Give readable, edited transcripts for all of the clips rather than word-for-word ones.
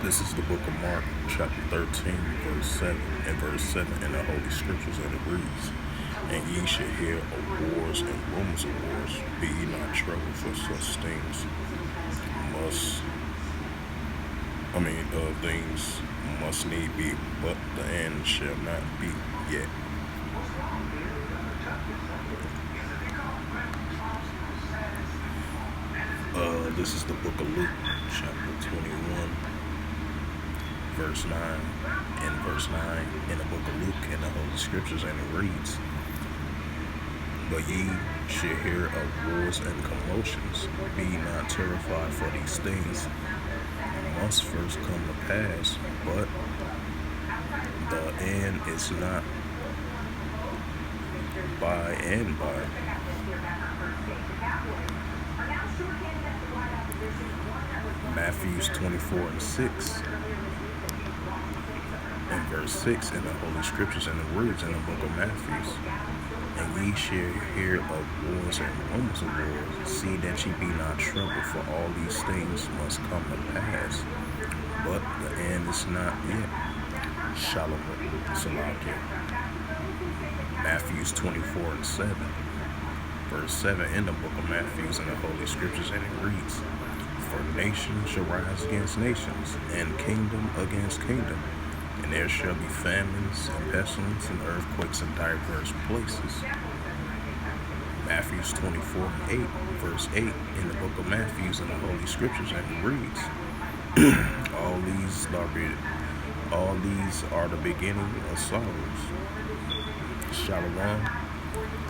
This is the book of Mark, chapter 13, verse 7, and verse 7 in the Holy Scriptures, and it reads, "And ye shall hear of wars and rumors of wars. Be ye not troubled, for such things must, things must need be, but the end shall not be yet." This is the book of Luke, chapter 21, verse 9, and verse 9 in the book of Luke in the Holy Scriptures, and it reads, "But ye shall hear of wars and commotions. Be ye not terrified, for these things must first come to pass, but the end is not by and by." Matthews 24 and 6 and verse 6 in the Holy Scriptures, and the words in the book of Matthews, "And ye shall hear of wars and rumors of wars. See that ye be not troubled, for all these things must come to pass, but the end is not yet." Shalom, Salakia. Matthews 24 and 7, verse 7 in the book of Matthews in the Holy Scriptures, and it reads, "For nation shall rise against nations, and kingdom against kingdom, and there shall be famines and pestilence and earthquakes in diverse places." Matthews 24 and 8, verse 8 in the book of Matthews in the Holy Scriptures, and it reads, all these are the beginning of sorrows." Shalom.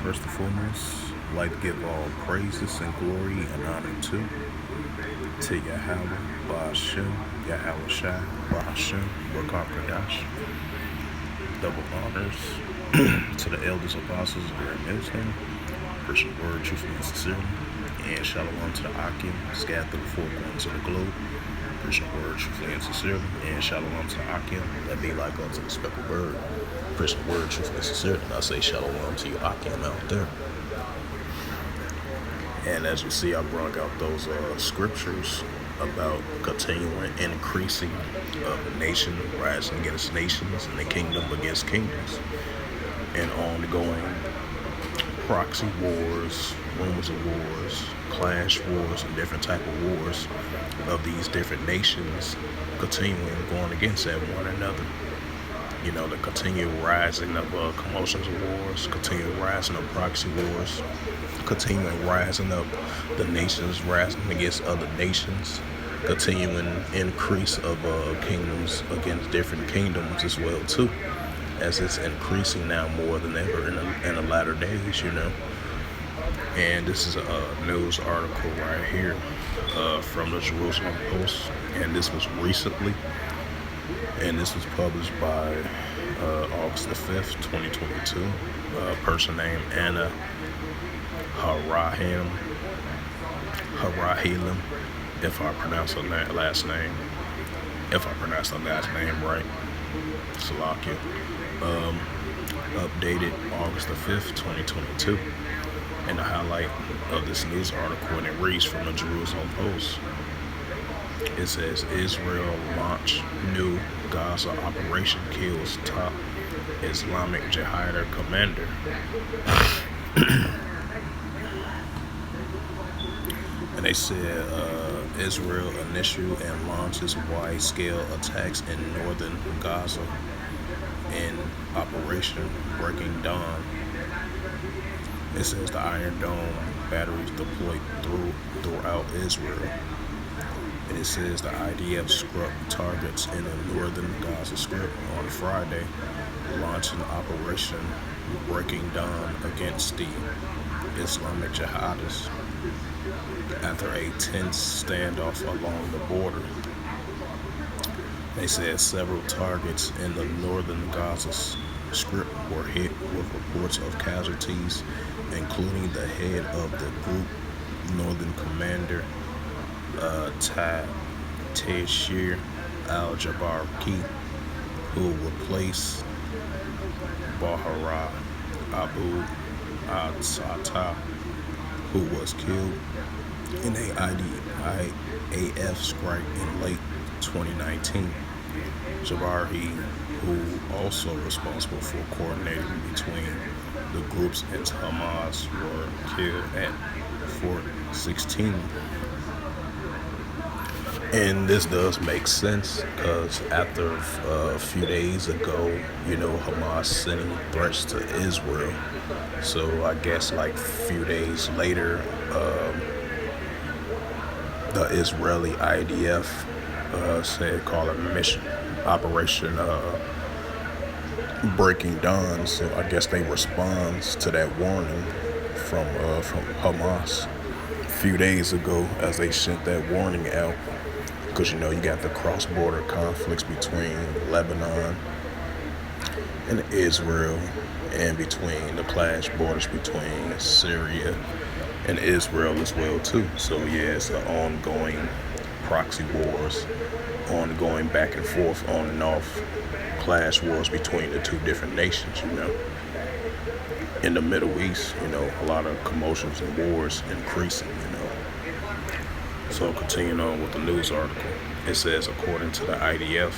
First and foremost, I'd like to give all praises and glory and honor to Yahweh, Ba'ashem, Yahweh Shai, Ba'ashem, Rakakadash. Double honors to the elders, apostles, and their wisdom. Christian word, truthfully and sincerely. And shalom to the Akim, scattered through the four corners of the globe. Christian word, truthfully and sincerely. And shalom to the Akim, that be like unto the speckled bird. Christian word, truthfully and sincerely. And I say shalom to you Akim out there. And as you see, I brought out those scriptures about continuing increasing of nation rising against nations and the kingdom against kingdoms, and ongoing proxy wars, rumors of wars, clash wars, and different type of wars of these different nations continuing going against one another. You know, the continued rising of commotions of wars, continued rising of proxy wars, continuing rising of the nations rising against other nations, continuing increase of kingdoms against different kingdoms as well too, as it's increasing now more than ever in the latter days, you know. And this is a news article right here from the Jerusalem Post, and this was recently, and this was published by August the 5th, 2022. A person named Anna Harahilim, if I pronounce her last name right, Salakia. Updated August the 5th, 2022. And the highlight of this news article, and it reads from the Jerusalem Post. It says, Israel launch new Gaza operation, kills top Islamic Jihad commander. And they said Israel initial and launches wide-scale attacks in northern Gaza in Operation Breaking Dawn. It says the Iron Dome batteries deployed throughout Israel. And it says the IDF scrubbed targets in the northern Gaza Strip on Friday, launching Operation Breaking Dawn against the Islamic jihadists after a tense standoff along the border. They said several targets in the northern Gaza Strip were hit with reports of casualties, including the head of the group, Northern Commander Tashir al-Jabarki, who replaced Bahara Abu al-Sata, who was killed in a IDF strike in late 2019. Jabari, who also responsible for coordinating between the groups and Hamas, were killed at Fort 16. And this does make sense because after a few days ago, Hamas sending threats to Israel. So I guess like a few days later, the Israeli IDF said call it mission Operation Breaking Dawn. So I guess they respond to that warning from Hamas a few days ago as they sent that warning out. Because you got the cross-border conflicts between Lebanon and Israel, and between the clash borders between Syria and Israel as well too. So yeah, it's an ongoing proxy wars, ongoing back and forth, on and off clash wars between the two different nations. In the Middle East, a lot of commotions and wars increasing. So continuing on with the news article, it says according to the IDF,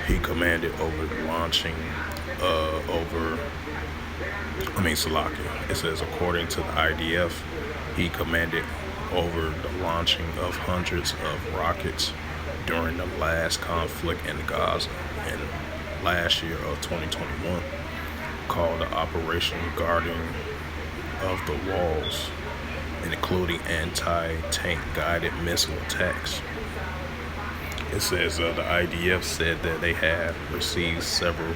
he commanded over launching Salakia. It says according to the IDF, he commanded over the launching of hundreds of rockets during the last conflict in Gaza in last year of 2021, called the Operation Guardian of the Walls, including anti-tank guided missile attacks. It says the IDF said that they had received several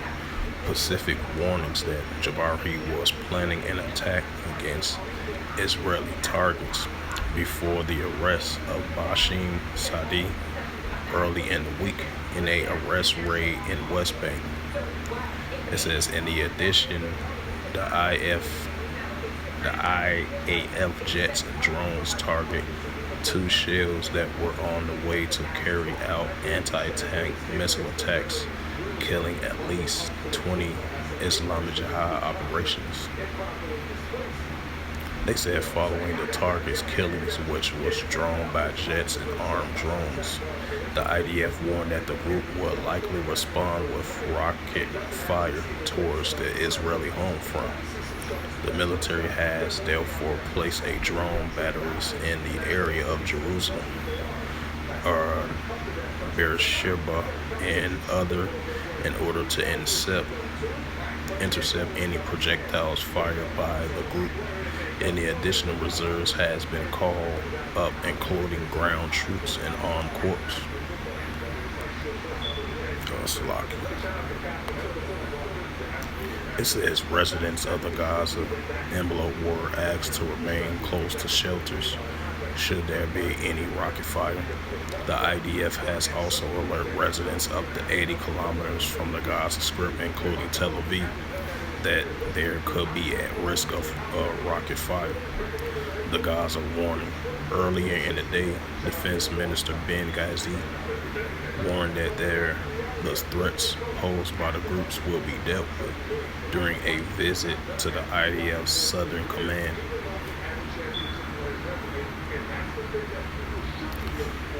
specific warnings that Jabari was planning an attack against Israeli targets before the arrest of Bashim Sadi early in the week in a arrest raid in West Bank. It says in the addition, the IAF jets and drones target two shells that were on the way to carry out anti-tank missile attacks, killing at least 20 Islamic Jihad operations. They said following the target's killings, which was drawn by jets and armed drones, the IDF warned that the group would likely respond with rocket fire towards the Israeli home front. The military has therefore placed a drone batteries in the area of Jerusalem, Beersheba, and other in order to intercept any projectiles fired by the group. Any additional reserves has been called up, including ground troops and armed corps. It says residents of the Gaza envelope were asked to remain close to shelters should there be any rocket fire. The IDF has also alerted residents up to 80 kilometers from the Gaza Strip, including Tel Aviv, that there could be at risk of rocket fire. The Gaza warning. Earlier in the day, Defense Minister Ben Ghazi warned that the threats posed by the groups will be dealt with during a visit to the IDF's Southern Command.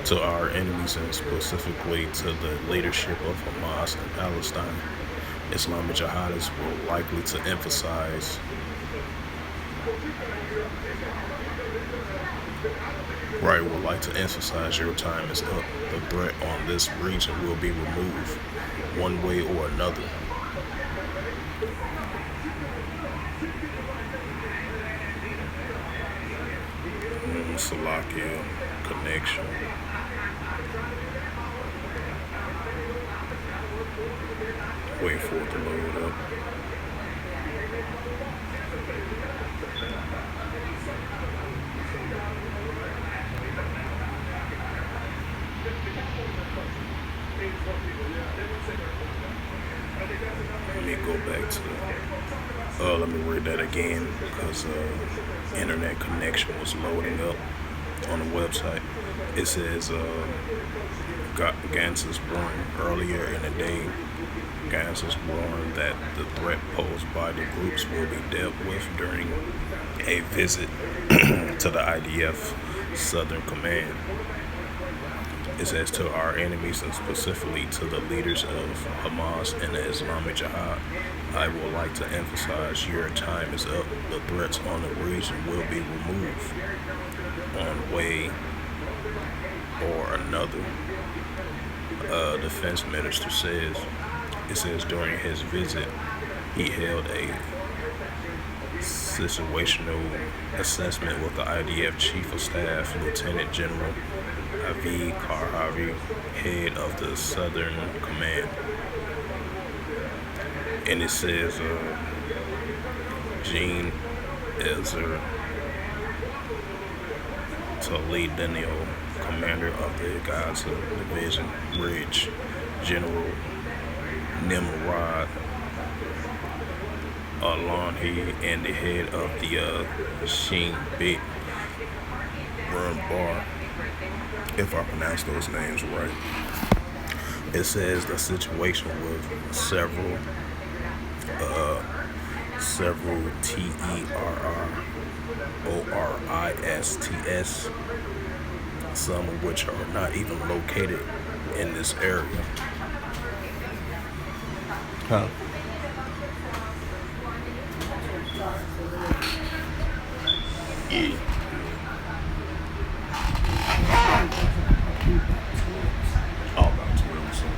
To our enemies, and specifically to the leadership of Hamas and Palestine, Islamic jihadists will likely to emphasize would like to emphasize your time is up. The threat on this region will be removed one way or another. Salakia connection. Wait for it to load up. Let me go back to let me read that again because internet connection was loading up on the website. It says Gantz's warned earlier in the day. Gantz's warned that the threat posed by the groups will be dealt with during a visit to the IDF Southern Command. It says to our enemies and specifically to the leaders of Hamas and the Islamic Jihad, I would like to emphasize your time is up. The threats on the region will be removed one way or another. Defense minister says, it says during his visit, he held a situational assessment with the IDF Chief of Staff, Lieutenant General Aviv Karhavi, head of the Southern Command. And it says Gene Elzer Toledano, commander of the Gaza Division, Bridge General Nimrod Alonhi, and the head of the Shin Bet Run Bar, if I pronounce those names right. It says the situation with several terrorists, some of which are not even located in this area. Huh? Yeah. All about tourism.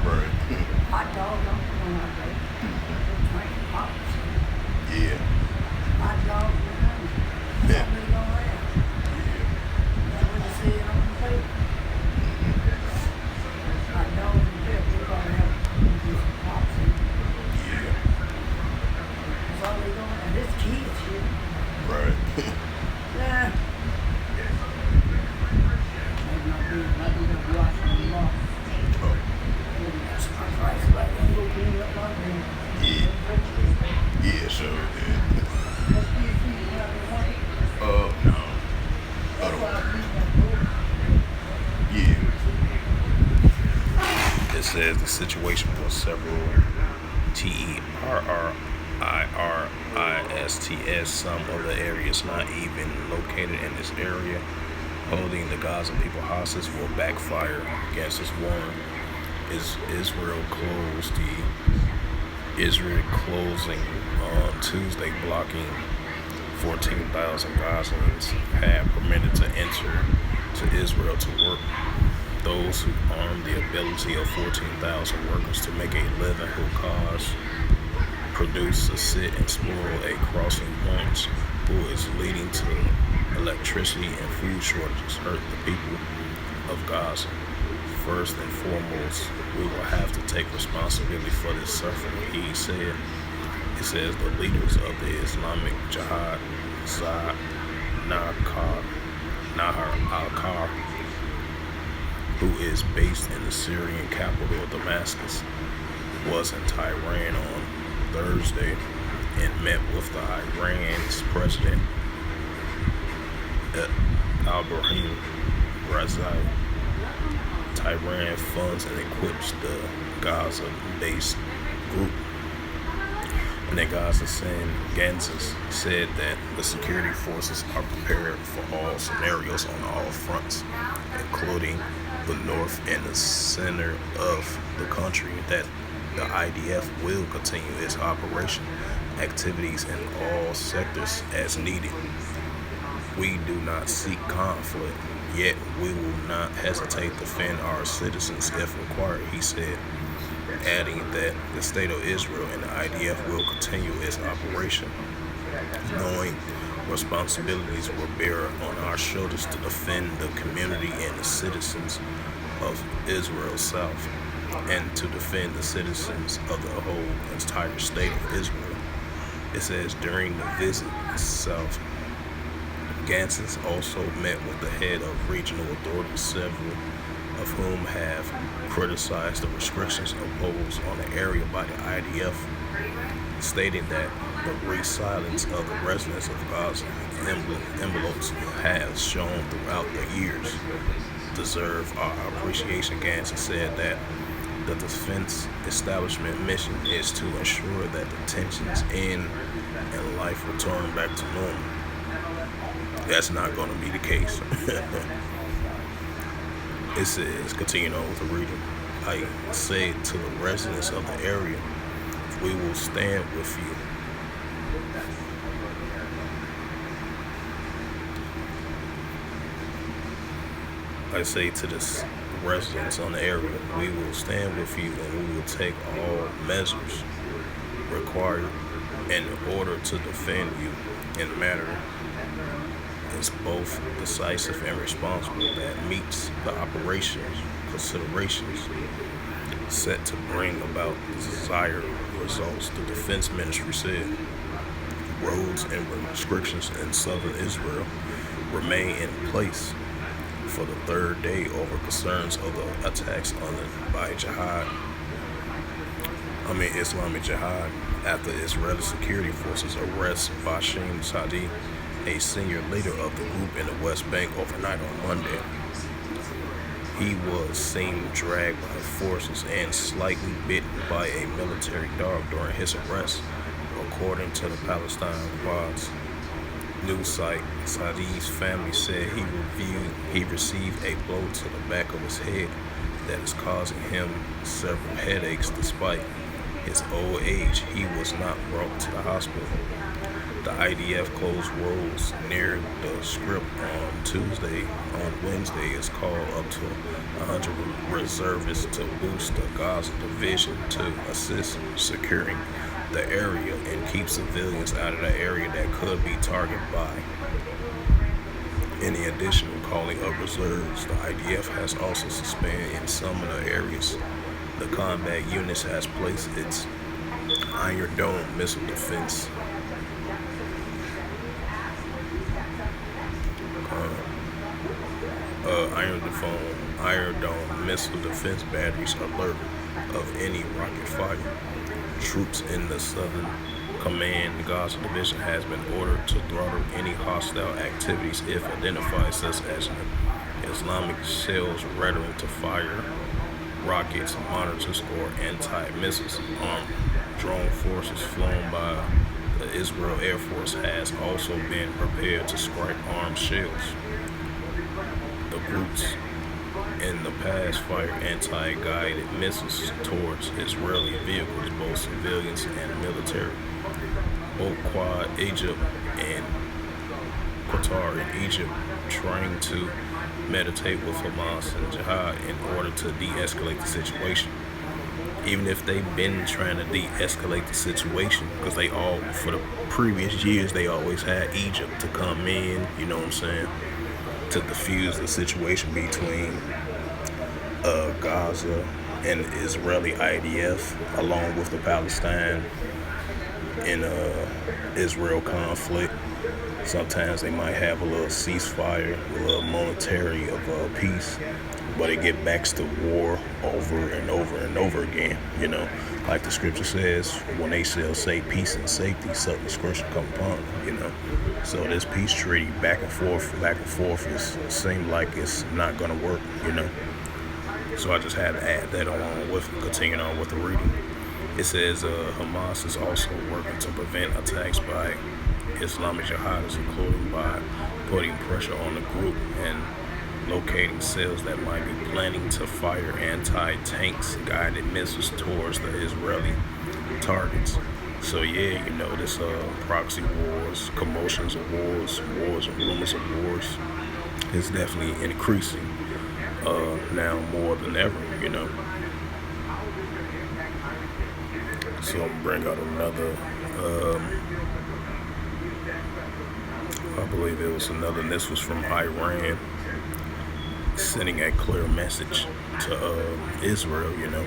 Right. Hot dog, Yeah. hot dog, Yeah. somebody going around. That's what you see on the plate. Hot dog and pepper, we're gonna have some pops in. Yeah. That's all they going, and this kids shit. Right. Yeah. Maybe gonna watch them tomorrow. Oh. That's my price, like, I'm gonna clean up my room. Yeah. Yeah, sure. Yeah. Let's see if you have the money. No. I That's why don't. I leave that door. Yeah. It says the situation was several terrorists. Some of the areas not even located in this area, holding the Gaza people hostage will backfire against this warning. Israel closing on Tuesday, blocking 14,000 Gazans had permitted to enter to Israel to work. Those who arm the ability of 14,000 workers to make a living who produce a sit and spoil a crossing points who is leading to electricity and food shortages hurt the people of Gaza. First and foremost, we will have to take responsibility for this suffering, he said. It says the leaders of the Islamic Jihad, Nahar al-Kar, who is based in the Syrian capital of Damascus, was in Tehran on Thursday and met with the Iran's president Ibrahim Raisi. Tehran funds and equips the Gaza-based group. And then Gazans said that the security forces are prepared for all scenarios on all fronts, including the north and the center of the country, that the IDF will continue its operation activities in all sectors as needed. We do not seek conflict, yet we will not hesitate to defend our citizens if required, he said, adding that the State of Israel and the IDF will continue its operation, knowing responsibilities will bear on our shoulders to defend the community and the citizens of Israel's South, and to defend the citizens of the whole entire state of Israel. It says during the visit itself, Gantz also met with the head of regional authorities, several of whom have criticized the restrictions imposed on the area by the IDF, stating that the resilience of the residents of Gaza envelopes has shown throughout the years deserve our appreciation. Gantz said that the defense establishment mission is to ensure that the tensions end and life return back to normal. That's not going to be the case. It says, continuing on with the reading, I say to the residents of the area, we will stand with you. I say to the residents on the area, we will stand with you and we will take all measures required in order to defend you in a manner is both decisive and responsible that meets the operations considerations set to bring about desired results. The defense ministry said roads and restrictions in southern Israel remain in place for the third day over concerns of the attacks by Islamic Jihad after Israeli security forces arrest Bashim Sadi, a senior leader of the group in the West Bank, overnight on Monday. He was seen dragged by forces and slightly bitten by a military dog during his arrest, according to the Palestine Quds news site. Sadi's family said he received a blow to the back of his head that is causing him several headaches. Despite his old age, he was not brought to the hospital. The IDF closed roads near the Strip on Wednesday is called up to 100 reservists to boost the Gaza division to assist securing the area and keep civilians out of the area that could be targeted by. In addition to calling up reserves, the IDF has also suspended in some of the areas the combat units has placed its Iron Dome missile defense. Iron Dome missile defense batteries alert of any rocket fire. Troops in the Southern Command Gaza Division has been ordered to throttle any hostile activities if identified, such as Islamic cells ready to fire rockets, monitors, or anti-missiles. Armed drone forces flown by the Israel Air Force has also been prepared to strike armed shells. The groups in the past fired anti-guided missiles towards Israeli vehicles, both civilians and military. Both Quad, Egypt, and Qatar in Egypt trying to mediate with Hamas and Jihad in order to de-escalate the situation. Even if they've been trying to de-escalate the situation, because for the previous years, they always had Egypt to come in, you know what I'm saying, to defuse the situation between Gaza and the Israeli IDF, along with the Palestine and Israel conflict. Sometimes they might have a little ceasefire, a little monetary of peace, but it get back to war over and over and over again. You know, like the scripture says, when they shall say peace and safety, sudden destruction come upon them. You know, so this peace treaty back and forth, is seem like it's not gonna work. You know, so I just had to add that along with continuing on with the reading. It says Hamas is also working to prevent attacks by Islamic jihadists, including by putting pressure on the group and locating cells that might be planning to fire anti-tanks guided missiles towards the Israeli targets. So yeah, you know, this proxy wars, commotions of wars and rumors of wars is definitely increasing now more than ever, you know. So I'm gonna bring out another I believe it was another, and this was from Iran, sending a clear message to Israel, you know.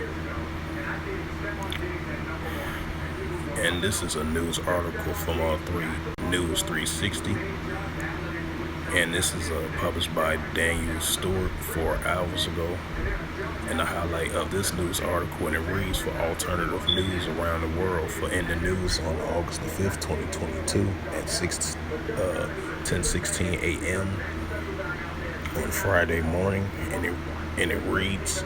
And this is a news article from News 360. And this is published by Daniel Stewart 4 hours ago. And the highlight of this news article, and it reads, for alternative news around the world for In the News on August the 5th, 2022 at 10:16 a.m. on Friday morning. And it reads,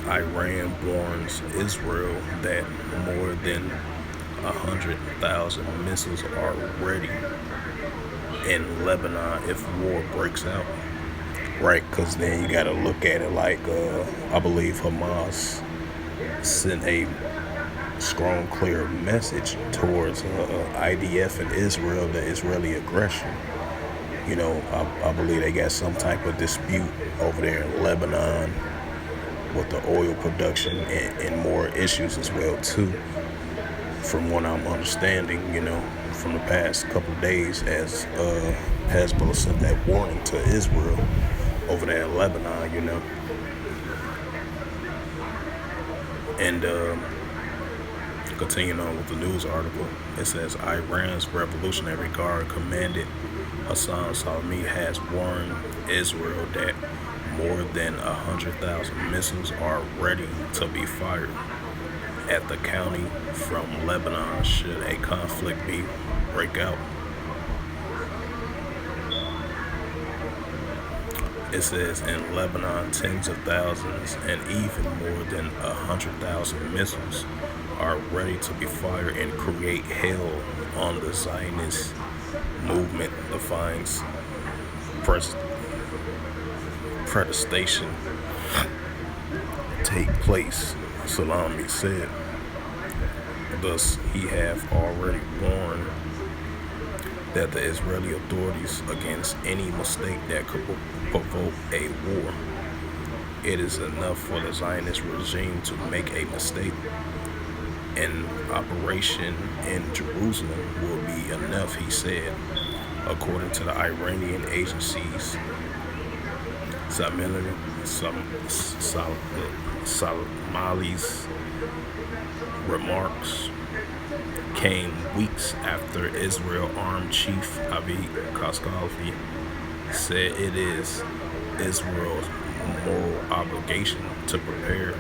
Iran warns Israel that more than 100,000 missiles are ready in Lebanon if war breaks out, right? Because then you got to look at it like I believe Hamas sent a strong, clear message towards IDF and Israel, the Israeli aggression. I believe they got some type of dispute over there in Lebanon with the oil production and more issues as well too. From what I'm understanding, from the past couple of days, as Hezbollah sent that warning to Israel over there in Lebanon, and continuing on with the news article, it says Iran's Revolutionary Guard commanded Hassan Salami has warned Israel that more than 100,000 missiles are ready to be fired at the county from Lebanon should a conflict break out. It says in Lebanon, tens of thousands and even more than 100,000 missiles are ready to be fired and create hell on the Zionist movement, defines protestation take place, Salami said. Thus, he have already warned that the Israeli authorities against any mistake that could provoke a war. It is enough for the Zionist regime to make a mistake. An operation in Jerusalem will be enough, he said, according to the Iranian agencies. Salami's remarks came weeks after Israel Armed Chief Avi Kaskavi said it is Israel's moral obligation to prepare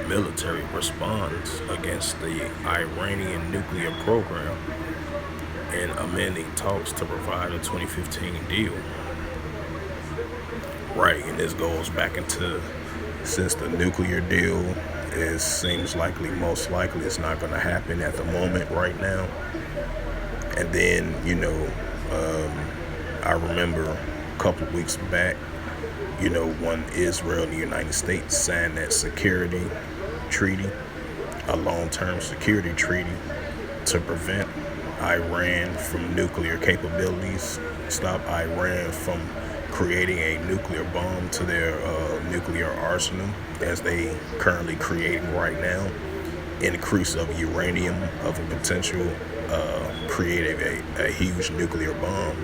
military response against the Iranian nuclear program and amending talks to provide a 2015 deal. Right, and this goes back into, since the nuclear deal seems likely, most likely it's not going to happen at the moment right now. And then, I remember a couple of weeks back, when Israel and the United States signed that security treaty, a long-term security treaty to prevent Iran from nuclear capabilities, stop Iran from creating a nuclear bomb to their nuclear arsenal as they currently creating right now, increase of uranium of a potential creating a huge nuclear bomb,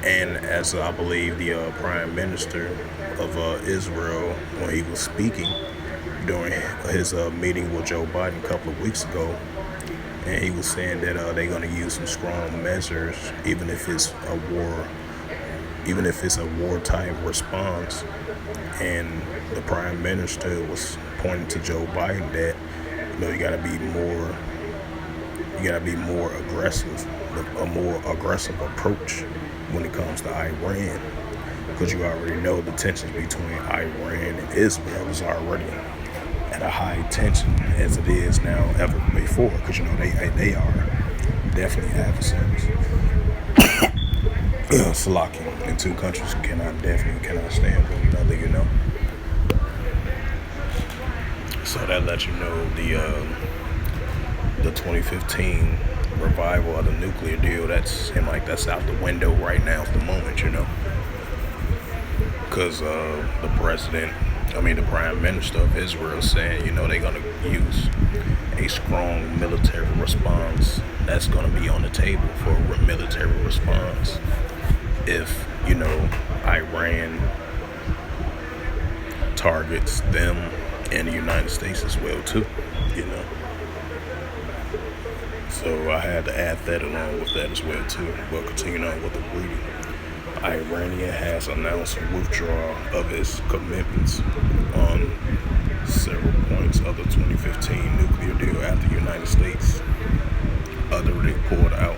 And as I believe the Prime Minister of Israel, when he was speaking during his meeting with Joe Biden a couple of weeks ago, and he was saying that they're going to use some strong measures, even if it's a war-type response. And the Prime Minister was pointing to Joe Biden that you got to be more aggressive, a more aggressive approach when it comes to Iran, because you already know the tensions between Iran and Israel is already at a high tension as it is now ever before, because they are definitely adversaries. Slovakia, and two countries cannot stand one another, So that lets you know the 2015 revival of the nuclear deal, that's out the window right now at the moment, because the Prime Minister of Israel saying, they're going to use a strong military response. That's going to be on the table for a military response if, Iran targets them and the United States as well too, So I had to add that along with that as well too. We'll continue on with the reading. Iran has announced withdrawal of its commitments on several points of the 2015 nuclear deal after the United States utterly pulled out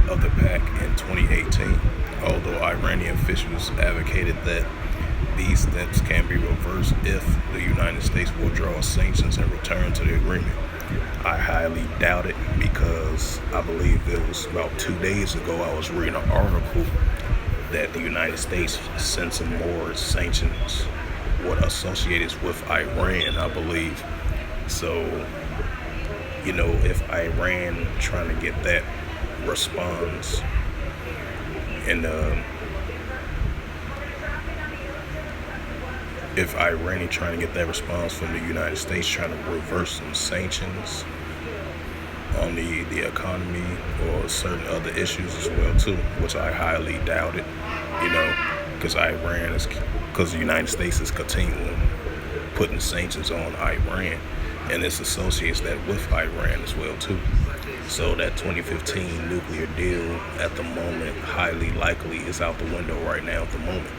of the pact in 2018, although Iranian officials advocated that these steps can be reversed if the United States withdraws sanctions and return to the agreement. I highly doubt it because I believe it was about 2 days ago I was reading an article that the United States sent some more sanctions, what associated with Iran, I believe. So, if Iran trying to get that response, and if Iran is trying to get that response from the United States, trying to reverse some sanctions on the economy or certain other issues as well too, which I highly doubt it, because because the United States is continuing putting sanctions on Iran, and this associates that with Iran as well too. So that 2015 nuclear deal at the moment highly likely is out the window right now at the moment,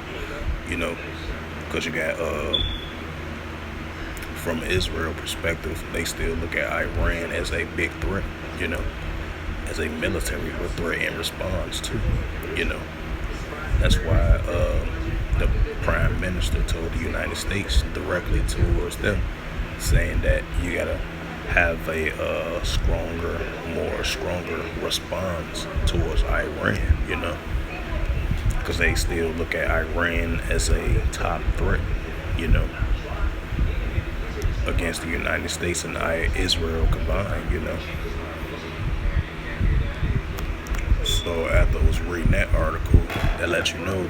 because you got from Israel perspective, they still look at Iran as a big threat, as a military threat in response to, that's why the prime minister told the United States directly towards them, saying that you gotta have a stronger response towards Iran, because they still look at Iran as a top threat, against the United States and Israel combined, So after I was reading that article, that let you know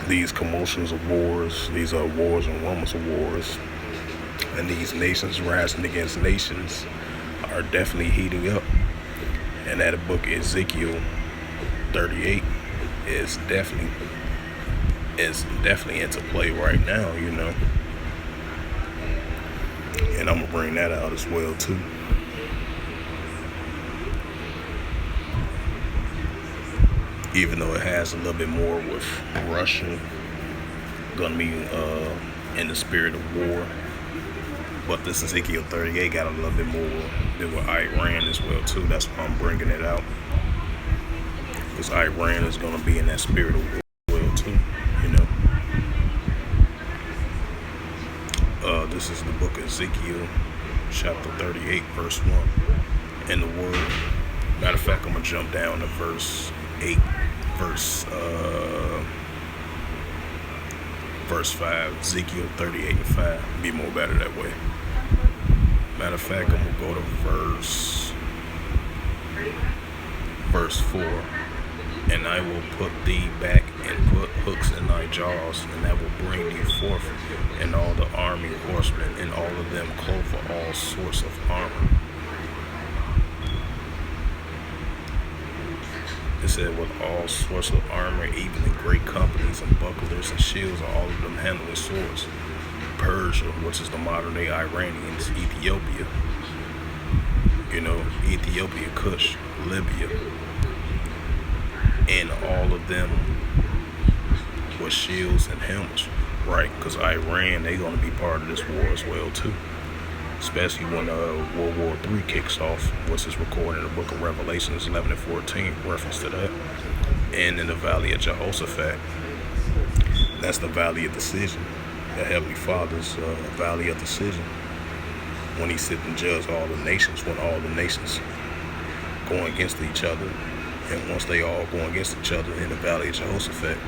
these commotions of wars, these are wars and rumors of wars, and these nations rising against nations are definitely heating up. And that book Ezekiel 38 is definitely into play right now, and I'm gonna bring that out as well too. Even though it has a little bit more with Russia gonna be in the spirit of war, but this Ezekiel 38 got a little bit more than with Iran as well too. That's why I'm bringing it out, because Iran is gonna be in that spirit of war as well too. This is the book of Ezekiel, chapter 38, verse 1. And the word, matter of fact, I'm going to jump down to verse 8, verse 5, Ezekiel 38 and 5. Be more better that way. Matter of fact, I'm going to go to verse 4. And I will put thee back and put hooks in thy jaws, and that will bring thee forth, and all the army horsemen, and all of them clothed for all sorts of armor. It said, with all sorts of armor, even the great companies and bucklers and shields, all of them handling swords. Persia, which is the modern day Iranians, Ethiopia, Ethiopia, Kush, Libya, and all of them with shields and helmets, right? Because Iran, they're going to be part of this war as well too, especially when World War III kicks off, which is recorded in the book of Revelations 11 and 14, reference to that. And in the Valley of Jehoshaphat, that's the Valley of Decision, the Heavenly Father's Valley of Decision, when he sit and judge all the nations, when all the nations go against each other. And once they all go against each other in the Valley of Jehoshaphat,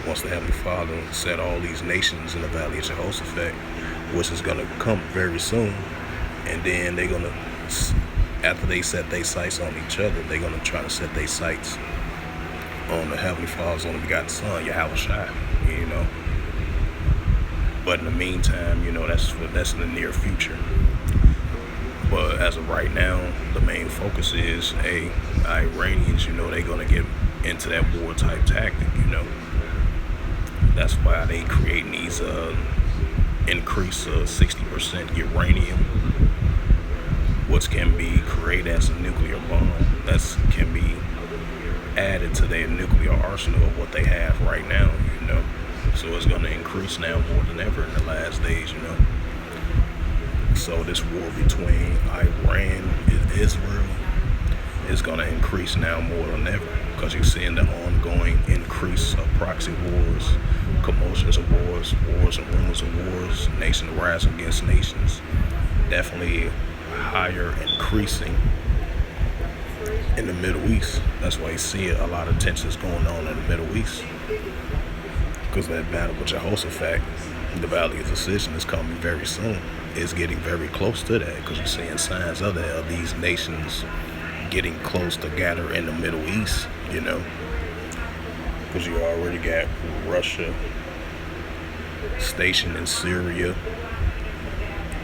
once the Heavenly Father set all these nations in the Valley of Jehoshaphat, which is going to come very soon, and then they're going to, after they set their sights on each other, they're going to try to set their sights on the Heavenly Father's only begotten Son, Yahushua, But in the meantime, that's in the near future. But as of right now, the main focus is, Iranians, they're going to get into that war type tactic, That's why they creating these increase 60% uranium, which can be created as a nuclear bomb. That can be added to their nuclear arsenal of what they have right now, So it's going to increase now more than ever in the last days, So this war between Iran and Israel is going to increase now more than ever, because you're seeing the ongoing increase of proxy wars, commotions of wars, wars and rumors of wars, nations rising against nations, definitely higher, increasing in the Middle East. That's why you see a lot of tensions going on in the Middle East. Because that battle with Jehoshaphat, the Valley of Decision, is coming very soon. It's getting very close to that, because you're seeing signs of that, of these nations getting close to gather in the Middle East, you know. Because you already got Russia stationed in Syria.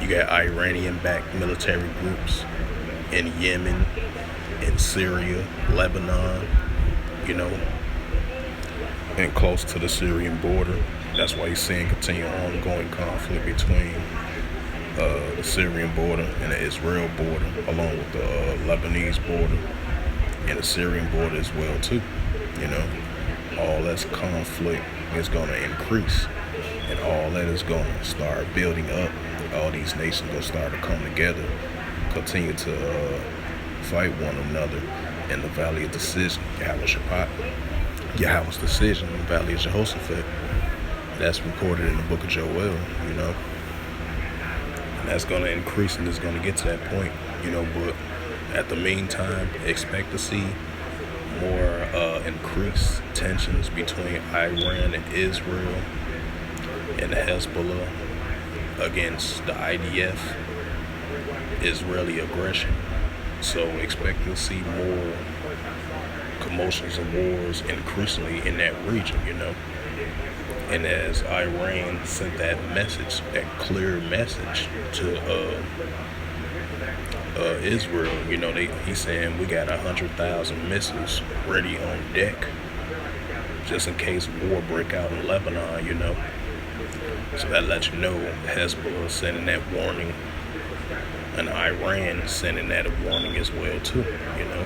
You got Iranian-backed military groups in Yemen, in Syria, Lebanon, you know, and close to the Syrian border. That's why you're seeing continual ongoing conflict between the Syrian border and the Israel border, along with the Lebanese border and the Syrian border as well too. You know, all that's conflict is going to increase, and all that is going to start building up. All these nations going to start to come together, continue to fight one another in the Valley of Decision, Yahweh's decision in the Valley of Jehoshaphat. That's recorded in the book of Joel, you know. And that's going to increase, and it's going to get to that point, you know. But at the meantime, expect to see more increased tensions between Iran and Israel and the Hezbollah against the IDF, Israeli aggression. So expect to see more commotions and wars increasingly in that region, you know. And as Iran sent that message, that clear message to Israel, you know, he's saying we got 100,000 missiles ready on deck, just in case war break out in Lebanon, you know. So that lets you know Hezbollah sending that warning, and Iran sending that warning as well too, you know.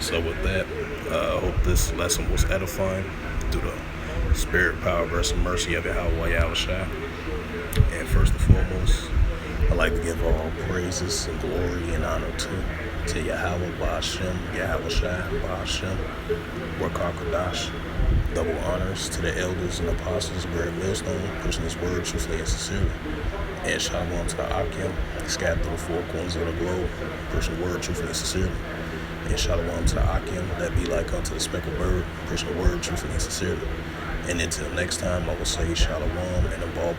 So with that, I hope this lesson was edifying through the spirit, power, grace, and mercy of Yahweh Yahushua. And first and foremost, I'd like to give all praises and glory and honor to Yahweh Ba'ashem, Yahweh Shai Ba'ashem, Rakakadash. Double honors to the elders and apostles, Great Millstone, pushing his word truthfully and sincerely. And shalom to the Akim, scattered through the four corners of the globe, pushing the word truthfully and sincerely. And shalom to the Akim, that be like unto the speckled bird, pushing the word truthfully and sincerely. And until next time, I will say shalom and a ball.